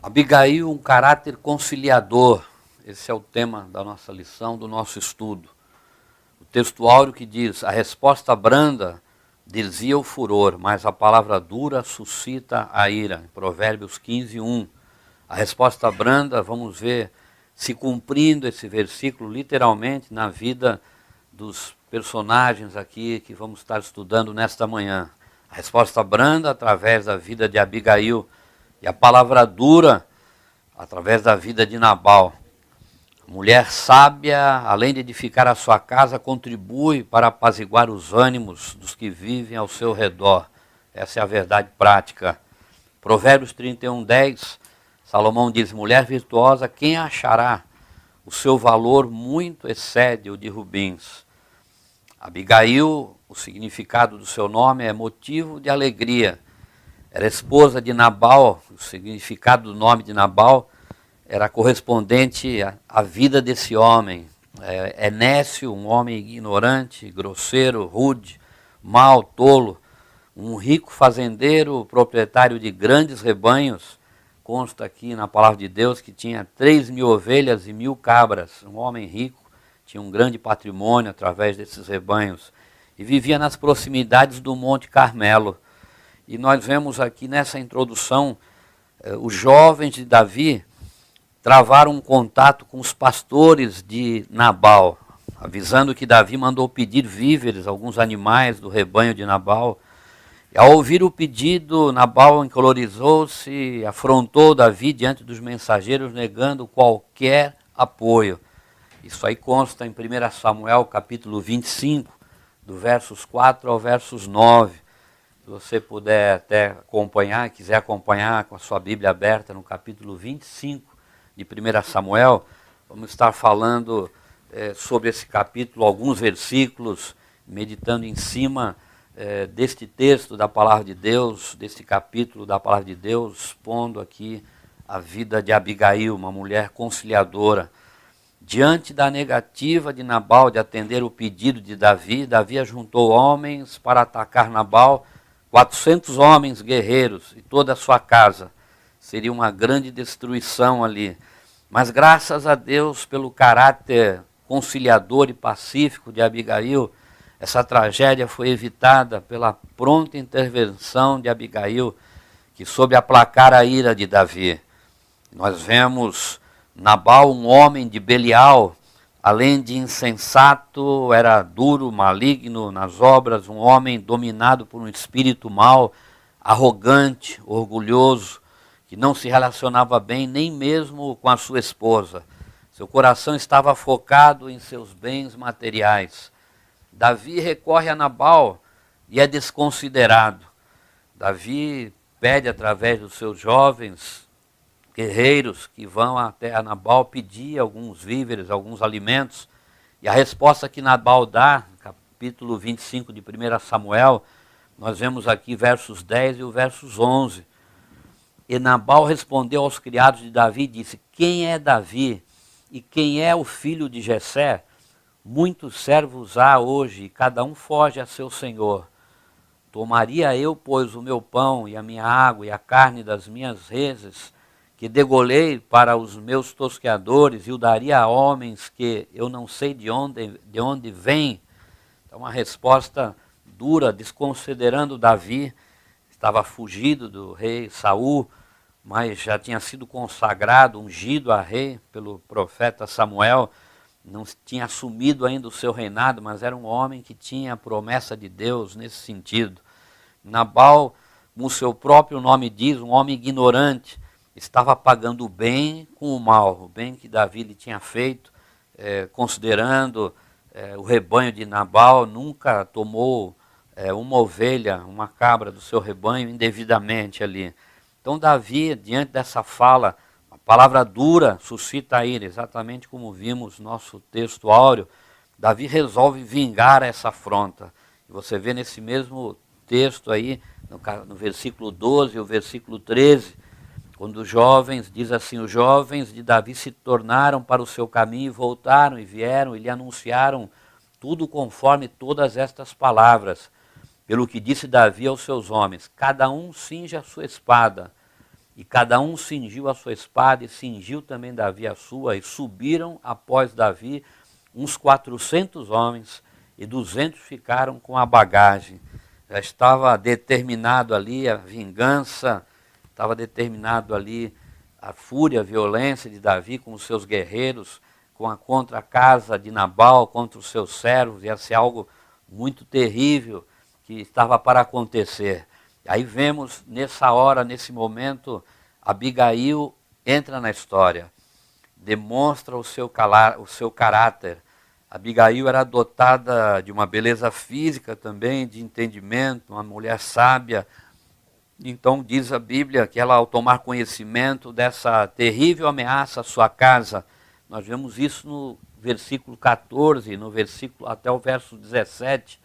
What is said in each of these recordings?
Abigail, um caráter conciliador. Esse é o tema da nossa lição, do nosso estudo. O texto áureo que diz: a resposta branda desvia o furor, mas a palavra dura suscita a ira. Provérbios 15:1. A resposta branda, vamos ver se cumprindo esse versículo literalmente na vida dos personagens aqui que vamos estar estudando nesta manhã. A resposta branda através da vida de Abigail e a palavra dura através da vida de Nabal. A mulher sábia, além de edificar a sua casa, contribui para apaziguar os ânimos dos que vivem ao seu redor. Essa é a verdade prática. Provérbios 31:10, Salomão diz: mulher virtuosa, quem a achará? O seu valor muito excede o de rubins. Abigail, o significado do seu nome é motivo de alegria. Era esposa de Nabal, o significado do nome de Nabal era correspondente à vida desse homem. É nécio, um homem ignorante, grosseiro, rude, mau, tolo, um rico fazendeiro, proprietário de grandes rebanhos. Consta aqui na palavra de Deus que tinha 3.000 ovelhas e 1.000 cabras. Um homem rico, tinha um grande patrimônio através desses rebanhos. E vivia nas proximidades do Monte Carmelo. E nós vemos aqui nessa introdução, os jovens de Davi travaram um contato com os pastores de Nabal, avisando que Davi mandou pedir víveres a alguns animais do rebanho de Nabal. E ao ouvir o pedido, Nabal encolorizou-se, afrontou Davi diante dos mensageiros, negando qualquer apoio. Isso aí consta em 1 Samuel, capítulo 25, do versos 4 ao versos 9. Se você puder até acompanhar, quiser acompanhar com a sua Bíblia aberta no capítulo 25 de 1 Samuel, vamos estar falando sobre esse capítulo, alguns versículos, meditando em cima deste texto da palavra de Deus, deste capítulo da palavra de Deus, expondo aqui a vida de Abigail, uma mulher conciliadora. Diante da negativa de Nabal de atender o pedido de Davi, Davi ajuntou homens para atacar Nabal, 400 homens guerreiros e toda a sua casa. Seria uma grande destruição ali. Mas graças a Deus pelo caráter conciliador e pacífico de Abigail, essa tragédia foi evitada pela pronta intervenção de Abigail, que soube aplacar a ira de Davi. Nós vemos Nabal, um homem de Belial, além de insensato, era duro, maligno nas obras, um homem dominado por um espírito mau, arrogante, orgulhoso, que não se relacionava bem nem mesmo com a sua esposa. Seu coração estava focado em seus bens materiais. Davi recorre a Nabal e é desconsiderado. Davi pede através dos seus jovens guerreiros que vão até a Nabal pedir alguns víveres, alguns alimentos. E a resposta que Nabal dá, capítulo 25 de 1 Samuel, nós vemos aqui versos 10 e o versos 11. E Nabal respondeu aos criados de Davi e disse: quem é Davi e quem é o filho de Jessé? Muitos servos há hoje, e cada um foge a seu senhor. Tomaria eu, pois, o meu pão e a minha água e a carne das minhas reses, que degolei para os meus tosqueadores, e o daria a homens que eu não sei de onde vêm? Então, uma resposta dura, desconsiderando Davi. Estava fugido do rei Saul, mas já tinha sido consagrado, ungido a rei pelo profeta Samuel. Não tinha assumido ainda o seu reinado, mas era um homem que tinha a promessa de Deus nesse sentido. Nabal, como o seu próprio nome diz, um homem ignorante, estava pagando o bem com o mal, o bem que Davi lhe tinha feito, considerando o rebanho de Nabal, nunca tomou uma ovelha, uma cabra do seu rebanho indevidamente ali. Então Davi, diante dessa fala, a palavra dura suscita a ira, exatamente como vimos no nosso texto áureo. Davi resolve vingar essa afronta. Você vê nesse mesmo texto aí, no versículo 12 e o versículo 13, quando os jovens, diz assim: os jovens de Davi se tornaram para o seu caminho, voltaram e vieram e lhe anunciaram tudo conforme todas estas palavras. Pelo que disse Davi aos seus homens: cada um cinja a sua espada. E cada um cingiu a sua espada, e cingiu também Davi a sua, e subiram após Davi uns 400 homens, e 200 ficaram com a bagagem. Já estava determinado ali a vingança, estava determinado ali a fúria, a violência de Davi com os seus guerreiros, contra a casa de Nabal, contra os seus servos, ia ser algo muito terrível que estava para acontecer. Aí vemos nessa hora, nesse momento, Abigail entra na história, demonstra o seu caráter. Abigail era dotada de uma beleza física também, de entendimento, uma mulher sábia. Então diz a Bíblia que ela, ao tomar conhecimento dessa terrível ameaça à sua casa, nós vemos isso no versículo 14, no versículo até o verso 17,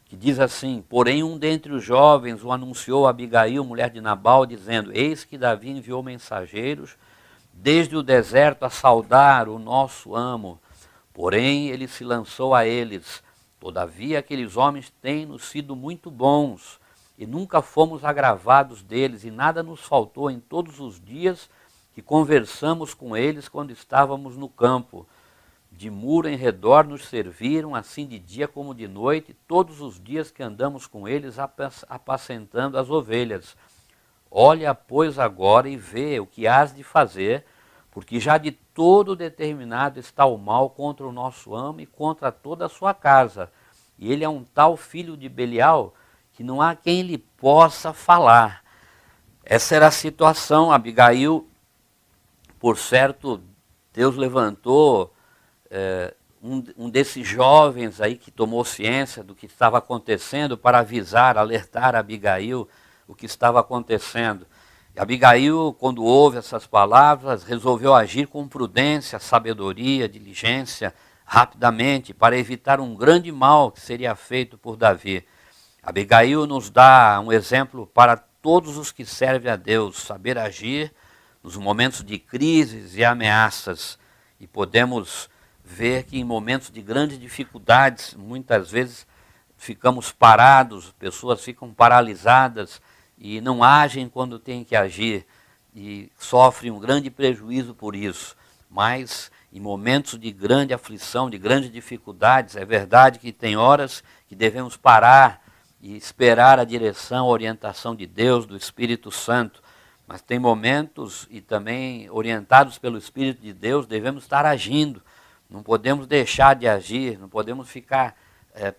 que diz assim: porém um dentre os jovens o anunciou a Abigail, mulher de Nabal, dizendo: eis que Davi enviou mensageiros desde o deserto a saudar o nosso amo. Porém ele se lançou a eles. Todavia aqueles homens têm-nos sido muito bons, e nunca fomos agravados deles, e nada nos faltou em todos os dias que conversamos com eles quando estávamos no campo. De muro em redor nos serviram, assim de dia como de noite, todos os dias que andamos com eles apacentando as ovelhas. Olha, pois, agora e vê o que hás de fazer, porque já de todo determinado está o mal contra o nosso amo e contra toda a sua casa. E ele é um tal filho de Belial que não há quem lhe possa falar. Essa era a situação. Abigail, por certo, Deus levantou um desses jovens aí que tomou ciência do que estava acontecendo para avisar, alertar a Abigail o que estava acontecendo. E Abigail, quando ouve essas palavras, resolveu agir com prudência, sabedoria, diligência, rapidamente, para evitar um grande mal que seria feito por Davi. Abigail nos dá um exemplo para todos os que servem a Deus, saber agir nos momentos de crises e ameaças. E podemos ver que em momentos de grandes dificuldades, muitas vezes ficamos parados, pessoas ficam paralisadas e não agem quando têm que agir e sofrem um grande prejuízo por isso. Mas em momentos de grande aflição, de grandes dificuldades, é verdade que tem horas que devemos parar e esperar a direção, a orientação de Deus, do Espírito Santo. Mas tem momentos, e também orientados pelo Espírito de Deus, devemos estar agindo. Não podemos deixar de agir, não podemos ficar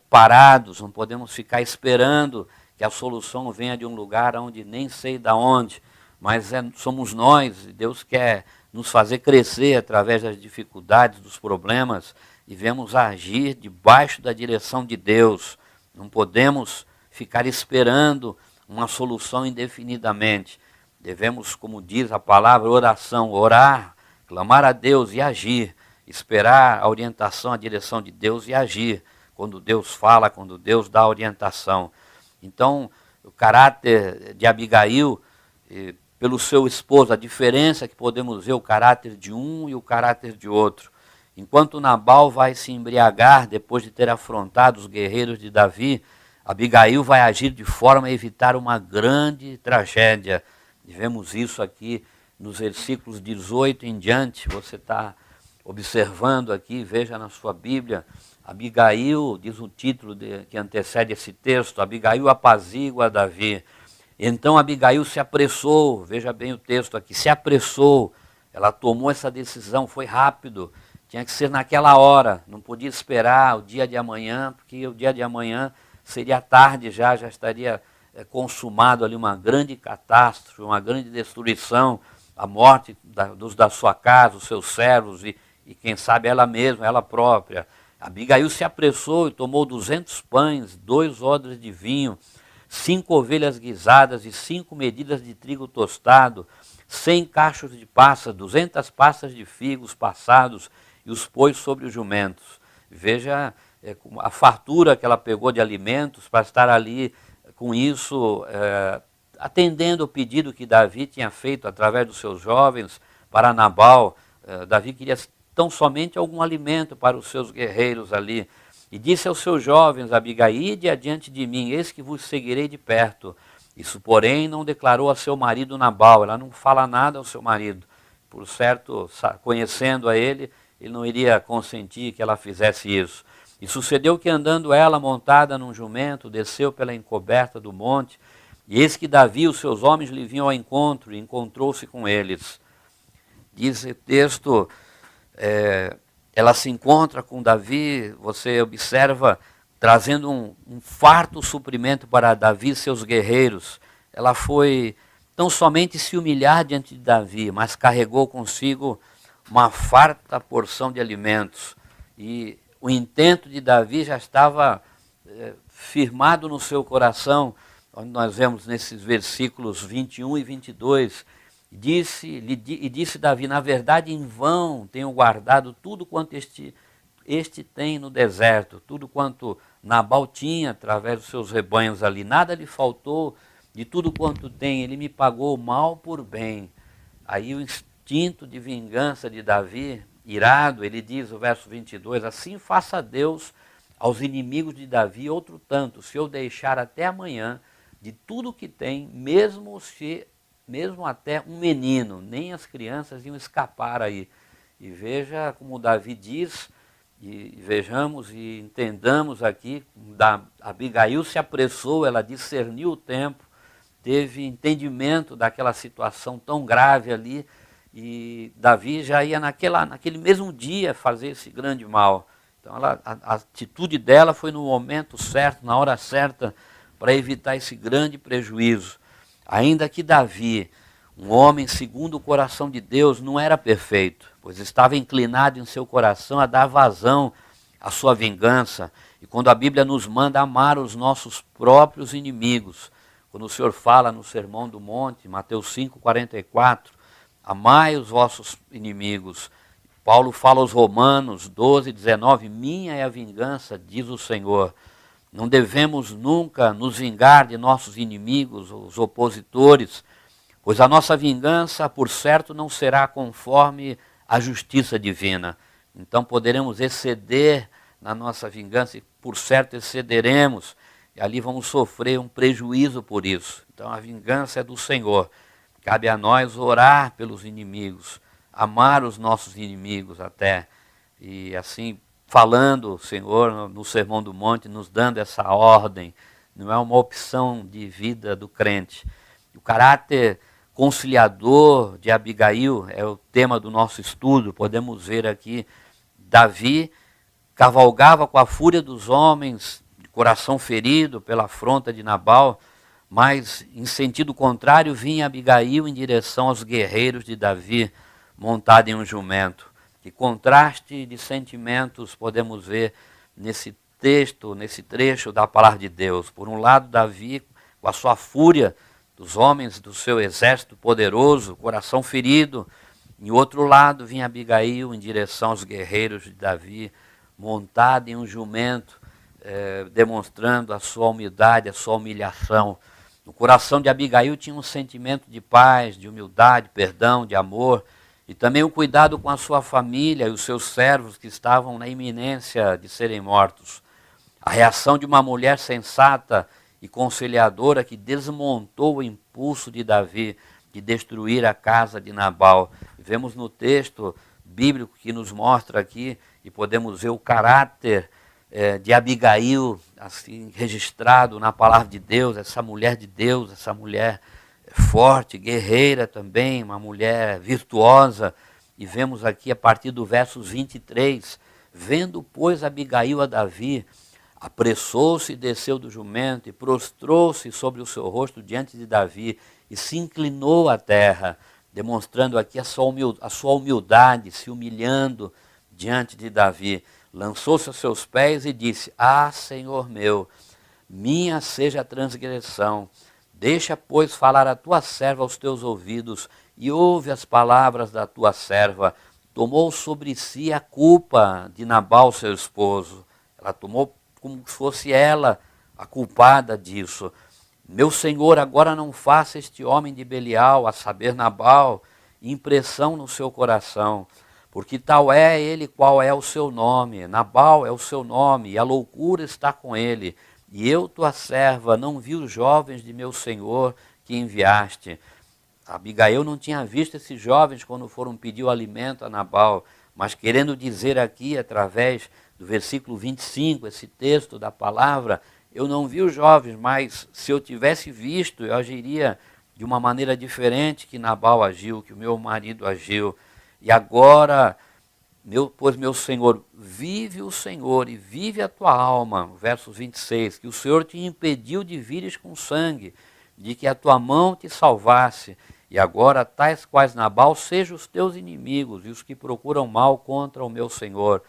parados, não podemos ficar esperando que a solução venha de um lugar onde nem sei de onde, mas somos nós, e Deus quer nos fazer crescer através das dificuldades, dos problemas, e devemos agir debaixo da direção de Deus. Não podemos ficar esperando uma solução indefinidamente. Devemos, como diz a palavra, oração, orar, clamar a Deus e agir. Esperar a orientação, a direção de Deus e agir, quando Deus fala, quando Deus dá a orientação. Então, o caráter de Abigail, pelo seu esposo, a diferença que podemos ver, o caráter de um e o caráter de outro. Enquanto Nabal vai se embriagar depois de ter afrontado os guerreiros de Davi, Abigail vai agir de forma a evitar uma grande tragédia. E vemos isso aqui nos versículos 18 em diante, você está observando aqui, veja na sua Bíblia, Abigail, diz o título que antecede esse texto, Abigail apazigua a Davi. Então Abigail se apressou, veja bem o texto aqui, se apressou, ela tomou essa decisão, foi rápido, tinha que ser naquela hora, não podia esperar o dia de amanhã, porque o dia de amanhã seria tarde já estaria consumado ali uma grande catástrofe, uma grande destruição, a morte dos da sua casa, os seus servos e quem sabe ela mesma, ela própria. Abigail se apressou e tomou 200 pães, 2 odres de vinho, 5 ovelhas guisadas e 5 medidas de trigo tostado, 100 cachos de passas, 200 passas de figos passados e os pôs sobre os jumentos. Veja a fartura que ela pegou de alimentos para estar ali com isso, atendendo o pedido que Davi tinha feito através dos seus jovens para Nabal. Davi queria tão somente algum alimento para os seus guerreiros ali. E disse aos seus jovens, Abigail, ide adiante de mim, eis que vos seguirei de perto. Isso, porém, não declarou a seu marido Nabal. Ela não fala nada ao seu marido. Por certo, conhecendo a ele, ele não iria consentir que ela fizesse isso. E sucedeu que, andando ela montada num jumento, desceu pela encoberta do monte, e eis que Davi e os seus homens lhe vinham ao encontro, e encontrou-se com eles. Diz o texto, ela se encontra com Davi, você observa, trazendo um farto suprimento para Davi e seus guerreiros. Ela foi não somente se humilhar diante de Davi, mas carregou consigo uma farta porção de alimentos. E o intento de Davi já estava firmado no seu coração, onde nós vemos nesses versículos 21 e 22, disse Davi, na verdade em vão tenho guardado tudo quanto este tem no deserto, tudo quanto Nabal tinha através dos seus rebanhos ali, nada lhe faltou de tudo quanto tem, ele me pagou mal por bem. Aí o instinto de vingança de Davi, irado, ele diz, o verso 22, assim faça Deus aos inimigos de Davi outro tanto, se eu deixar até amanhã de tudo que tem, mesmo até um menino, nem as crianças iam escapar aí. E veja como Davi diz, e vejamos e entendamos aqui, Abigail se apressou, ela discerniu o tempo, teve entendimento daquela situação tão grave ali, e Davi já ia naquele mesmo dia fazer esse grande mal. Então a atitude dela foi no momento certo, na hora certa, para evitar esse grande prejuízo. Ainda que Davi, um homem segundo o coração de Deus, não era perfeito, pois estava inclinado em seu coração a dar vazão à sua vingança. E quando a Bíblia nos manda amar os nossos próprios inimigos, quando o Senhor fala no Sermão do Monte, Mateus 5,44, amai os vossos inimigos. Paulo fala aos Romanos 12,19, minha é a vingança, diz o Senhor. Não devemos nunca nos vingar de nossos inimigos, os opositores, pois a nossa vingança, por certo, não será conforme a justiça divina. Então poderemos exceder na nossa vingança e, por certo, excederemos. E ali vamos sofrer um prejuízo por isso. Então a vingança é do Senhor. Cabe a nós orar pelos inimigos, amar os nossos inimigos até. E assim, falando, o Senhor, no Sermão do Monte, nos dando essa ordem. Não é uma opção de vida do crente. O caráter conciliador de Abigail é o tema do nosso estudo. Podemos ver aqui, Davi cavalgava com a fúria dos homens, coração ferido pela afronta de Nabal, mas em sentido contrário vinha Abigail em direção aos guerreiros de Davi, montada em um jumento. Que contraste de sentimentos podemos ver nesse texto, nesse trecho da palavra de Deus. Por um lado, Davi, com a sua fúria dos homens do seu exército poderoso, coração ferido. Em outro lado, vinha Abigail em direção aos guerreiros de Davi, montada em um jumento, demonstrando a sua humildade, a sua humilhação. No coração de Abigail tinha um sentimento de paz, de humildade, perdão, de amor, e também o cuidado com a sua família e os seus servos que estavam na iminência de serem mortos. A reação de uma mulher sensata e conciliadora que desmontou o impulso de Davi de destruir a casa de Nabal. Vemos no texto bíblico que nos mostra aqui, e podemos ver o caráter de Abigail, assim, registrado na palavra de Deus, essa mulher de Deus, essa mulher forte, guerreira também, uma mulher virtuosa. E vemos aqui a partir do verso 23, vendo, pois, Abigail a Davi, apressou-se e desceu do jumento e prostrou-se sobre o seu rosto diante de Davi e se inclinou à terra, demonstrando aqui a sua humildade, se humilhando diante de Davi. Lançou-se aos seus pés e disse, Senhor meu, minha seja a transgressão. Deixa, pois, falar a tua serva aos teus ouvidos e ouve as palavras da tua serva. Tomou sobre si a culpa de Nabal, seu esposo. Ela tomou como se fosse ela a culpada disso. Meu senhor, agora não faça este homem de Belial, a saber Nabal, impressão no seu coração, porque tal é ele qual é o seu nome. Nabal é o seu nome, e a loucura está com ele. e eu, tua serva, não vi os jovens de meu senhor que enviaste. Abigail não tinha visto esses jovens quando foram pedir o alimento a Nabal, mas querendo dizer aqui, através do versículo 25, esse texto da palavra, eu não vi os jovens, mas se eu tivesse visto, eu agiria de uma maneira diferente que Nabal agiu, que o meu marido agiu. E agora, pois meu Senhor, vive o Senhor e vive a tua alma, verso 26, que o Senhor te impediu de vires com sangue, de que a tua mão te salvasse. E agora, tais quais Nabal, sejam os teus inimigos e os que procuram mal contra o meu Senhor.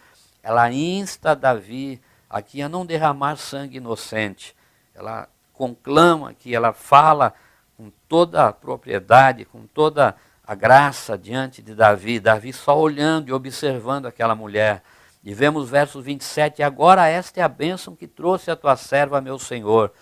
Ela insta Davi aqui a não derramar sangue inocente. Ela conclama aqui, ela fala com toda a propriedade, com toda a graça diante de Davi. Davi só olhando e observando aquela mulher. E vemos verso 27, agora esta é a bênção que trouxe a tua serva, meu Senhor.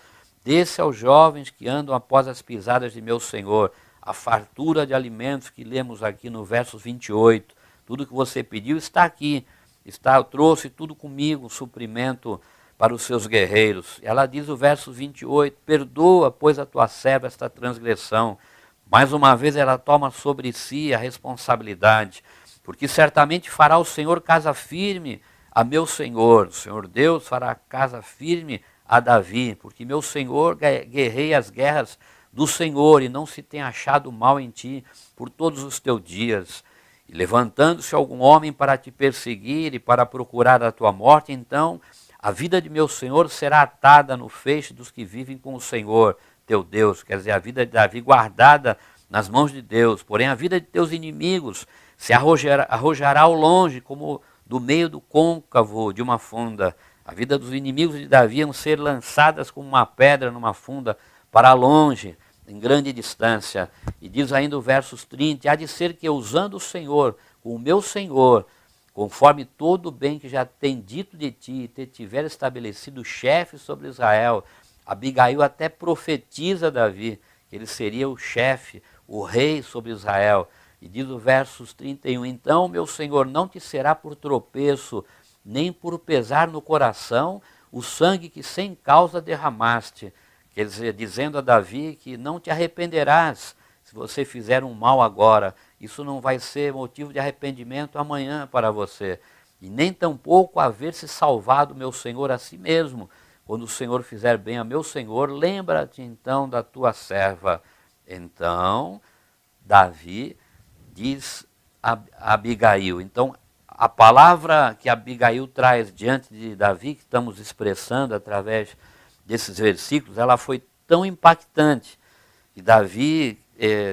Desse aos jovens que andam após as pisadas de meu Senhor, a fartura de alimentos que lemos aqui no verso 28. Tudo que você pediu está aqui. Eu trouxe tudo comigo, um suprimento para os seus guerreiros. Ela diz o verso 28, perdoa, pois, a tua serva esta transgressão. Mais uma vez ela toma sobre si a responsabilidade, porque certamente fará o Senhor casa firme a meu Senhor. O Senhor Deus fará casa firme a Davi, porque meu Senhor guerreia as guerras do Senhor e não se tem achado mal em ti por todos os teus dias. E levantando-se algum homem para te perseguir e para procurar a tua morte, então a vida de meu Senhor será atada no feixe dos que vivem com o Senhor, teu Deus. Quer dizer, a vida de Davi guardada nas mãos de Deus. Porém, a vida de teus inimigos se arrojará ao longe, como do meio do côncavo de uma funda. A vida dos inimigos de Davi iam ser lançadas como uma pedra numa funda para longe, em grande distância. E diz ainda o versos 30, há de ser que usando o Senhor, com o meu Senhor, conforme todo o bem que já tem dito de ti, e te tiver estabelecido chefe sobre Israel. Abigail até profetiza Davi, que ele seria o chefe, o rei sobre Israel. E diz o versos 31, então meu Senhor não te será por tropeço, nem por pesar no coração, o sangue que sem causa derramaste. Quer dizer, dizendo a Davi que não te arrependerás se você fizer um mal agora. Isso não vai ser motivo de arrependimento amanhã para você. E nem tampouco haver-se salvado meu Senhor a si mesmo. Quando o Senhor fizer bem a meu Senhor, lembra-te então da tua serva. Então, Davi diz a Abigail. Então, a palavra que Abigail traz diante de Davi, que estamos expressando através desses versículos, ela foi tão impactante que Davi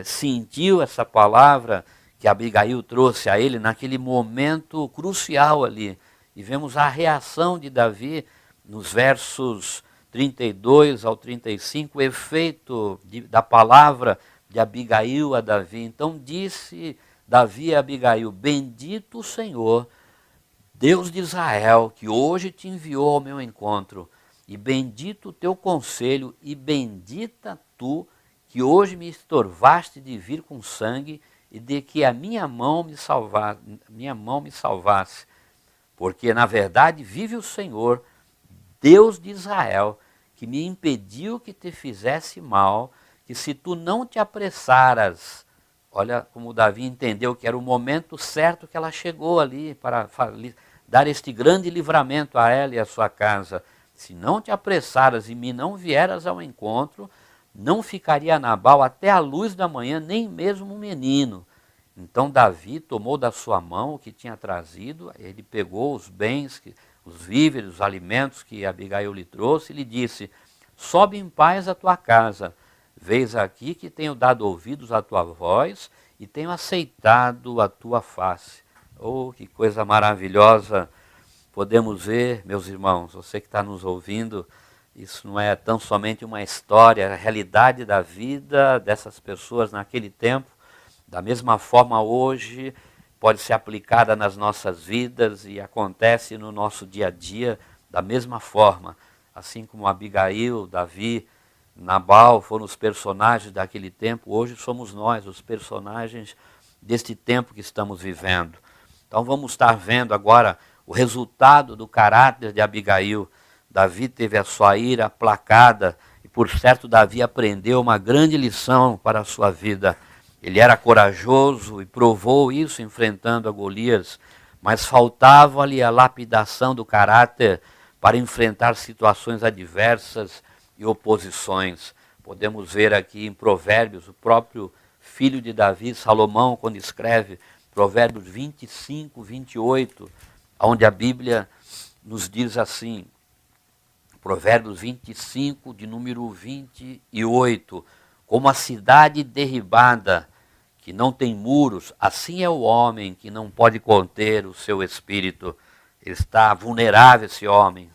sentiu essa palavra que Abigail trouxe a ele naquele momento crucial ali. E vemos a reação de Davi nos versos 32 ao 35, o efeito da palavra de Abigail a Davi. Então disse Davi a Abigail, bendito o Senhor, Deus de Israel, que hoje te enviou ao meu encontro, e bendito o teu conselho, e bendita tu, que hoje me estorvaste de vir com sangue, e de que a minha mão me salvasse. Porque, na verdade, vive o Senhor, Deus de Israel, que me impediu que te fizesse mal, que se tu não te apressaras, olha como Davi entendeu que era o momento certo que ela chegou ali para dar este grande livramento a ela e a sua casa. Se não te apressaras e me não vieras ao encontro, não ficaria Nabal até a luz da manhã, nem mesmo um menino. Então Davi tomou da sua mão o que tinha trazido, ele pegou os bens, os víveres, os alimentos que Abigail lhe trouxe e lhe disse, sobe em paz à tua casa, vês aqui que tenho dado ouvidos à tua voz e tenho aceitado a tua face. Oh, que coisa maravilhosa podemos ver, meus irmãos, você que está nos ouvindo, isso não é tão somente uma história, é a realidade da vida dessas pessoas naquele tempo, da mesma forma hoje, pode ser aplicada nas nossas vidas e acontece no nosso dia a dia da mesma forma. Assim como Abigail, Davi, Nabal foram os personagens daquele tempo, hoje somos nós os personagens deste tempo que estamos vivendo. Então vamos estar vendo agora o resultado do caráter de Abigail. Davi teve a sua ira aplacada e, por certo, Davi aprendeu uma grande lição para a sua vida. Ele era corajoso e provou isso enfrentando a Golias, mas faltava-lhe a lapidação do caráter para enfrentar situações adversas e oposições. Podemos ver aqui em Provérbios, o próprio filho de Davi, Salomão, quando escreve Provérbios 25, 28, onde a Bíblia nos diz assim, Provérbios 25, de número 28, como a cidade derribada, que não tem muros, assim é o homem que não pode conter o seu espírito. Ele está vulnerável, esse homem,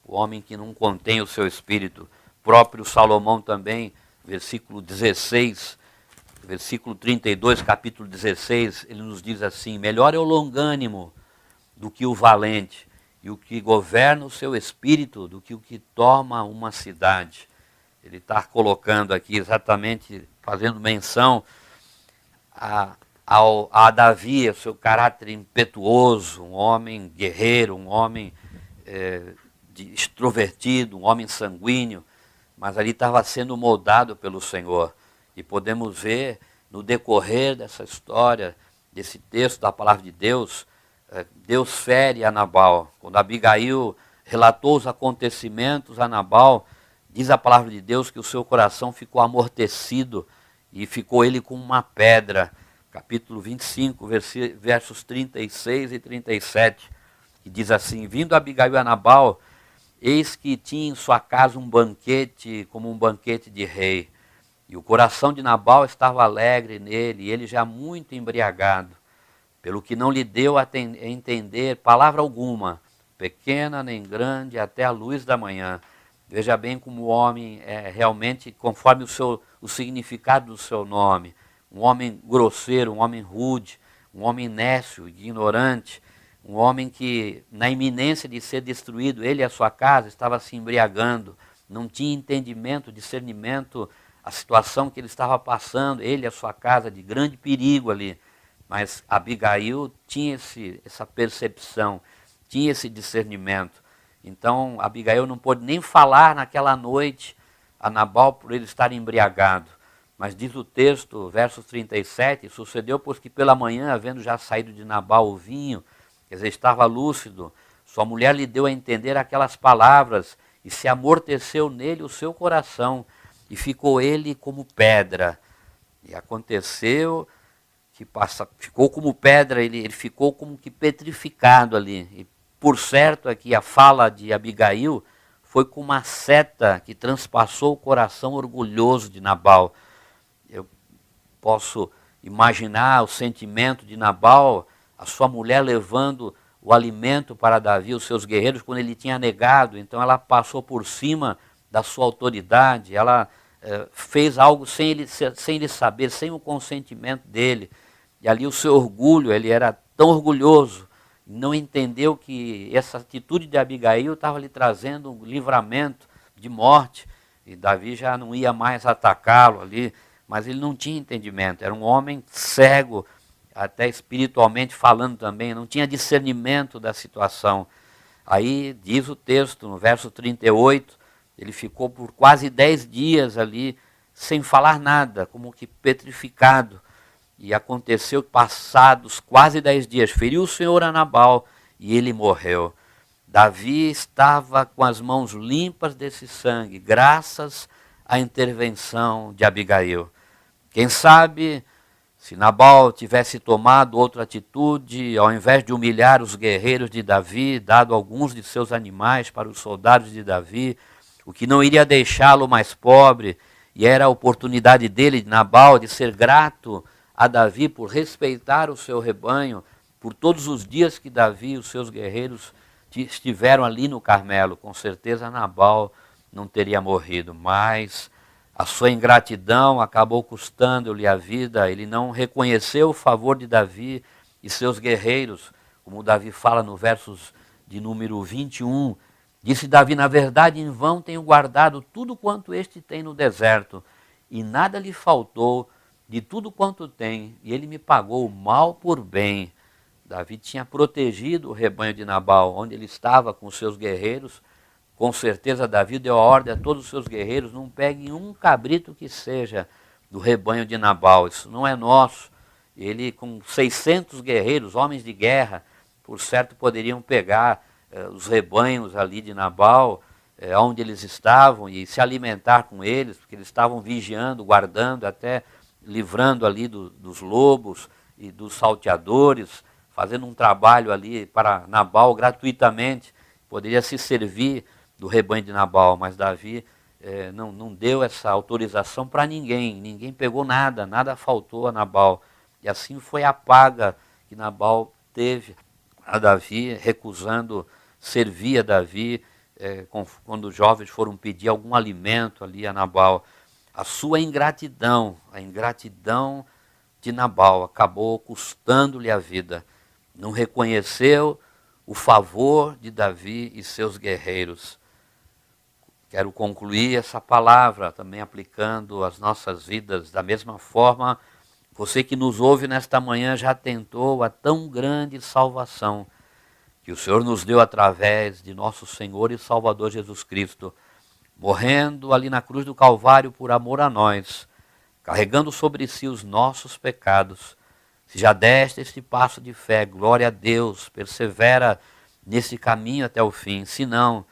o homem que não contém o seu espírito. O próprio Salomão também, versículo 16, versículo 32, capítulo 16, ele nos diz assim, melhor é o longânimo do que o valente, e o que governa o seu espírito do que o que toma uma cidade. Ele está colocando aqui exatamente, fazendo menção a Davi, o seu caráter impetuoso, um homem guerreiro, um homem extrovertido, um homem sanguíneo, mas ali estava sendo moldado pelo Senhor. E podemos ver no decorrer dessa história, desse texto da palavra de Deus, Deus fere a Nabal. Quando Abigail relatou os acontecimentos a Nabal, diz a palavra de Deus que o seu coração ficou amortecido e ficou ele como uma pedra. Capítulo 25, versos 36 e 37, que diz assim, vindo Abigail a Nabal, eis que tinha em sua casa um banquete como um banquete de rei. E o coração de Nabal estava alegre nele, e ele já muito embriagado, pelo que não lhe deu a entender palavra alguma, pequena nem grande, até a luz da manhã. Veja bem como o homem é realmente conforme o significado do seu nome. Um homem grosseiro, um homem rude, um homem nécio, ignorante, um homem que, na iminência de ser destruído, ele e a sua casa estava se embriagando, não tinha entendimento, discernimento, a situação que ele estava passando, ele e a sua casa, de grande perigo ali. Mas Abigail tinha essa percepção, tinha esse discernimento. Então Abigail não pôde nem falar naquela noite a Nabal por ele estar embriagado. Mas diz o texto, versos 37, sucedeu pois que pela manhã, havendo já saído de Nabal o vinho, quer dizer, estava lúcido, sua mulher lhe deu a entender aquelas palavras e se amorteceu nele o seu coração e ficou ele como pedra. E aconteceu que ficou como pedra, ele ficou como que petrificado ali. E por certo aqui a fala de Abigail foi como uma seta que transpassou o coração orgulhoso de Nabal. Eu posso imaginar o sentimento de Nabal, a sua mulher levando o alimento para Davi, os seus guerreiros, quando ele tinha negado. Então ela passou por cima da sua autoridade, ela fez algo sem ele saber, sem o consentimento dele. E ali o seu orgulho, ele era tão orgulhoso, não entendeu que essa atitude de Abigail estava lhe trazendo um livramento de morte. E Davi já não ia mais atacá-lo ali, mas ele não tinha entendimento, era um homem cego, até espiritualmente falando também, não tinha discernimento da situação. Aí diz o texto, no verso 38, ele ficou por quase 10 dias ali, sem falar nada, como que petrificado. E aconteceu que passados quase 10 dias, feriu o Senhor a Nabal e ele morreu. Davi estava com as mãos limpas desse sangue, graças à intervenção de Abigail. Quem sabe, se Nabal tivesse tomado outra atitude, ao invés de humilhar os guerreiros de Davi, dado alguns de seus animais para os soldados de Davi, o que não iria deixá-lo mais pobre, e era a oportunidade dele, de Nabal, de ser grato a Davi por respeitar o seu rebanho, por todos os dias que Davi e os seus guerreiros estiveram ali no Carmelo. Com certeza Nabal não teria morrido, mas a sua ingratidão acabou custando-lhe a vida. Ele não reconheceu o favor de Davi e seus guerreiros, como Davi fala no versos de número 21. Disse Davi, na verdade, em vão tenho guardado tudo quanto este tem no deserto, e nada lhe faltou de tudo quanto tem, e ele me pagou mal por bem. Davi tinha protegido o rebanho de Nabal, onde ele estava com os seus guerreiros, com certeza Davi deu a ordem a todos os seus guerreiros, não peguem um cabrito que seja do rebanho de Nabal, isso não é nosso. Ele com 600 guerreiros, homens de guerra, por certo poderiam pegar os rebanhos ali de Nabal, onde eles estavam, e se alimentar com eles, porque eles estavam vigiando, guardando, até livrando ali dos lobos e dos salteadores, fazendo um trabalho ali para Nabal gratuitamente, poderia se servir do rebanho de Nabal, mas Davi não deu essa autorização para ninguém, ninguém pegou nada, nada faltou a Nabal. E assim foi a paga que Nabal teve a Davi, recusando servir a Davi, quando os jovens foram pedir algum alimento ali a Nabal. A sua ingratidão, a ingratidão de Nabal acabou custando-lhe a vida. Não reconheceu o favor de Davi e seus guerreiros. Quero concluir essa palavra também aplicando às nossas vidas da mesma forma. Você que nos ouve nesta manhã já tentou a tão grande salvação que o Senhor nos deu através de nosso Senhor e Salvador Jesus Cristo, morrendo ali na cruz do Calvário por amor a nós, carregando sobre si os nossos pecados. Se já deste este passo de fé, glória a Deus, persevera nesse caminho até o fim. Se não,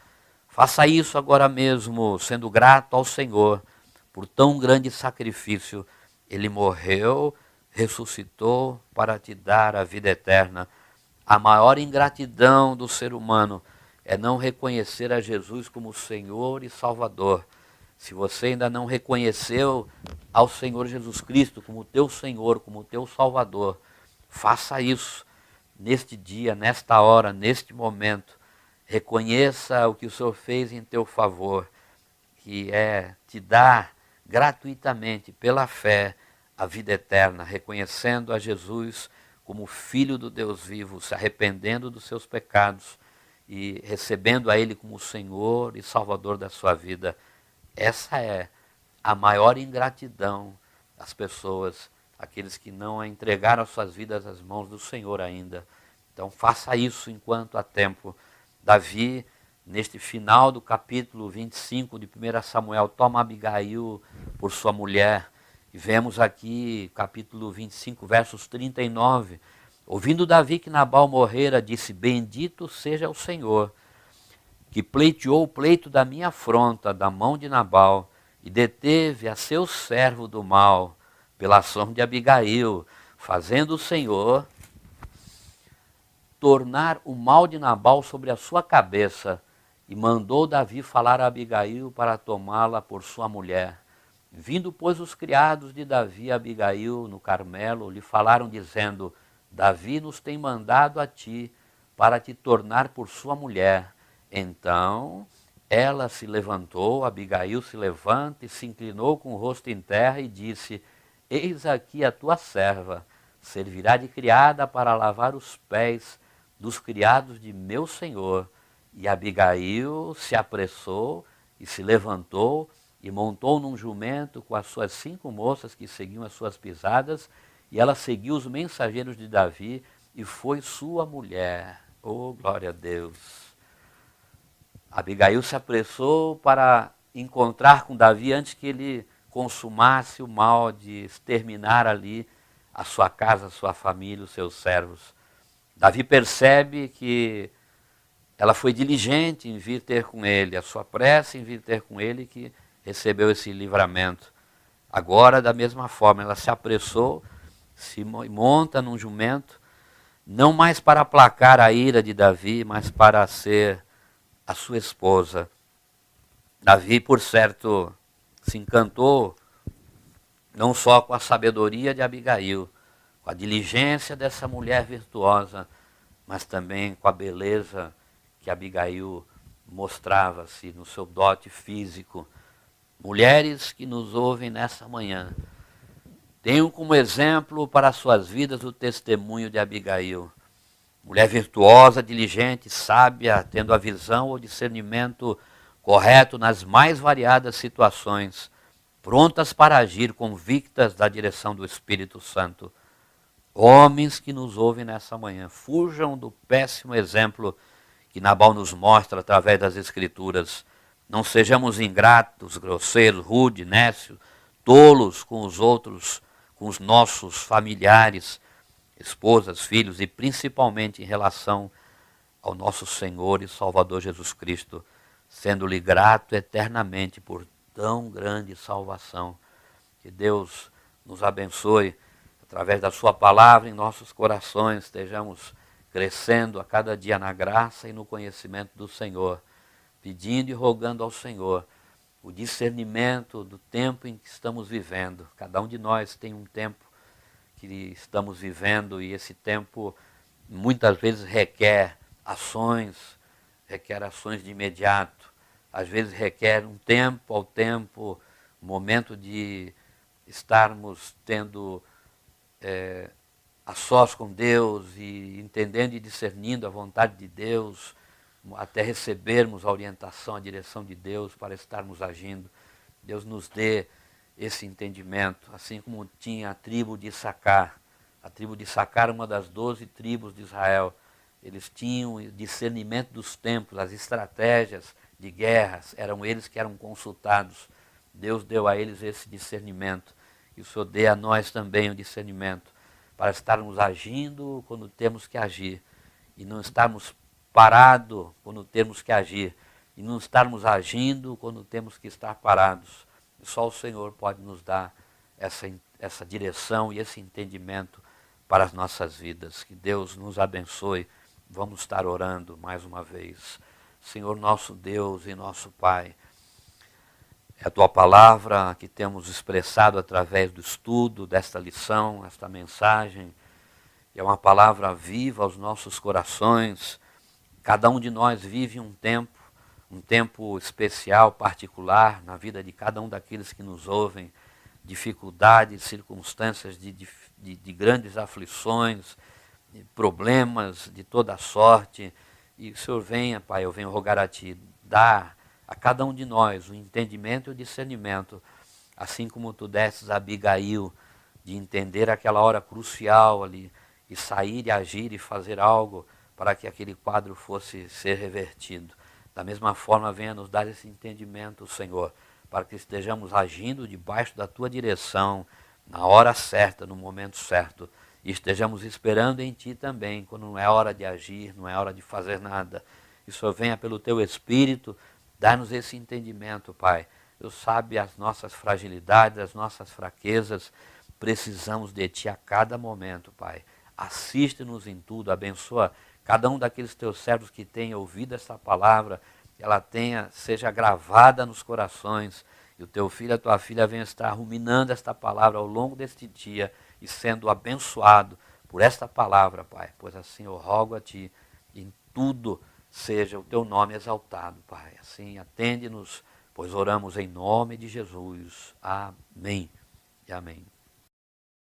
faça isso agora mesmo, sendo grato ao Senhor por tão grande sacrifício. Ele morreu, ressuscitou para te dar a vida eterna. A maior ingratidão do ser humano é não reconhecer a Jesus como Senhor e Salvador. Se você ainda não reconheceu ao Senhor Jesus Cristo como teu Senhor, como teu Salvador, faça isso neste dia, nesta hora, neste momento. Reconheça o que o Senhor fez em teu favor, que é te dar gratuitamente, pela fé, a vida eterna, reconhecendo a Jesus como Filho do Deus vivo, se arrependendo dos seus pecados e recebendo a Ele como Senhor e Salvador da sua vida. Essa é a maior ingratidão das pessoas, aqueles que não entregaram as suas vidas às mãos do Senhor ainda. Então faça isso enquanto há tempo. Davi, neste final do capítulo 25 de 1 Samuel, toma Abigail por sua mulher. E vemos aqui, capítulo 25, versos 39. Ouvindo Davi que Nabal morrera, disse: bendito seja o Senhor, que pleiteou o pleito da minha afronta, da mão de Nabal, e deteve a seu servo do mal, pela ação de Abigail, fazendo o Senhor tornar o mal de Nabal sobre a sua cabeça, e mandou Davi falar a Abigail para tomá-la por sua mulher. Vindo, pois, os criados de Davi a Abigail no Carmelo, lhe falaram dizendo: Davi nos tem mandado a ti para te tornar por sua mulher. Então ela se levantou, Abigail se levanta e se inclinou com o rosto em terra e disse: eis aqui a tua serva, servirá de criada para lavar os pés dos criados de meu senhor. E Abigail se apressou e se levantou e montou num jumento com as suas 5 moças que seguiam as suas pisadas, e ela seguiu os mensageiros de Davi e foi sua mulher. Oh, glória a Deus! Abigail se apressou para encontrar com Davi antes que ele consumasse o mal de exterminar ali a sua casa, a sua família, os seus servos. Davi percebe que ela foi diligente em vir ter com ele, a sua pressa em vir ter com ele, que recebeu esse livramento. Agora, da mesma forma, ela se apressou, se monta num jumento, não mais para aplacar a ira de Davi, mas para ser a sua esposa. Davi, por certo, se encantou não só com a sabedoria de Abigail, com a diligência dessa mulher virtuosa, mas também com a beleza que Abigail mostrava-se no seu dote físico. Mulheres que nos ouvem nessa manhã, tenham como exemplo para suas vidas o testemunho de Abigail. Mulher virtuosa, diligente, sábia, tendo a visão ou discernimento correto nas mais variadas situações, prontas para agir, convictas da direção do Espírito Santo. Homens que nos ouvem nessa manhã, fujam do péssimo exemplo que Nabal nos mostra através das Escrituras. Não sejamos ingratos, grosseiros, rudes, nécios, tolos com os outros, com os nossos familiares, esposas, filhos e principalmente em relação ao nosso Senhor e Salvador Jesus Cristo, sendo-lhe grato eternamente por tão grande salvação. Que Deus nos abençoe através da sua palavra em nossos corações, estejamos crescendo a cada dia na graça e no conhecimento do Senhor, pedindo e rogando ao Senhor o discernimento do tempo em que estamos vivendo. Cada um de nós tem um tempo que estamos vivendo e esse tempo muitas vezes requer ações de imediato, às vezes requer um tempo ao tempo, um momento de estarmos tendo a sós com Deus e entendendo e discernindo a vontade de Deus, até recebermos a orientação, a direção de Deus para estarmos agindo. Deus nos dê esse entendimento, assim como tinha a tribo de Issacar. A tribo de Issacar, uma das 12 tribos de Israel, eles tinham o discernimento dos tempos, as estratégias de guerras, eram eles que eram consultados. Deus deu a eles esse discernimento. E o Senhor dê a nós também o discernimento para estarmos agindo quando temos que agir e não estarmos parados quando temos que agir e não estarmos agindo quando temos que estar parados. E só o Senhor pode nos dar essa direção e esse entendimento para as nossas vidas. Que Deus nos abençoe. Vamos estar orando mais uma vez. Senhor nosso Deus e nosso Pai, é a Tua palavra que temos expressado através do estudo desta lição, esta mensagem. É uma palavra viva aos nossos corações. Cada um de nós vive um tempo especial, particular, na vida de cada um daqueles que nos ouvem. Dificuldades, circunstâncias de grandes aflições, de problemas de toda sorte. E o Senhor venha, Pai, eu venho rogar a Ti, dar a cada um de nós o entendimento e o discernimento, assim como Tu desses a Abigail, de entender aquela hora crucial ali, e sair e agir e fazer algo para que aquele quadro fosse ser revertido. Da mesma forma, venha nos dar esse entendimento, Senhor, para que estejamos agindo debaixo da Tua direção, na hora certa, no momento certo, e estejamos esperando em Ti também, quando não é hora de agir, não é hora de fazer nada. Que o Senhor venha pelo Teu Espírito, dá-nos esse entendimento, Pai. Eu sabe as nossas fragilidades, as nossas fraquezas, precisamos de Ti a cada momento, Pai. Assiste-nos em tudo, abençoa cada um daqueles Teus servos que tenha ouvido essa palavra, que ela seja gravada nos corações, e o Teu filho, a Tua filha venha estar ruminando esta palavra ao longo deste dia e sendo abençoado por esta palavra, Pai. Pois assim eu rogo a Ti, em tudo seja o Teu nome exaltado, Pai. Assim, atende-nos, pois oramos em nome de Jesus. Amém e amém.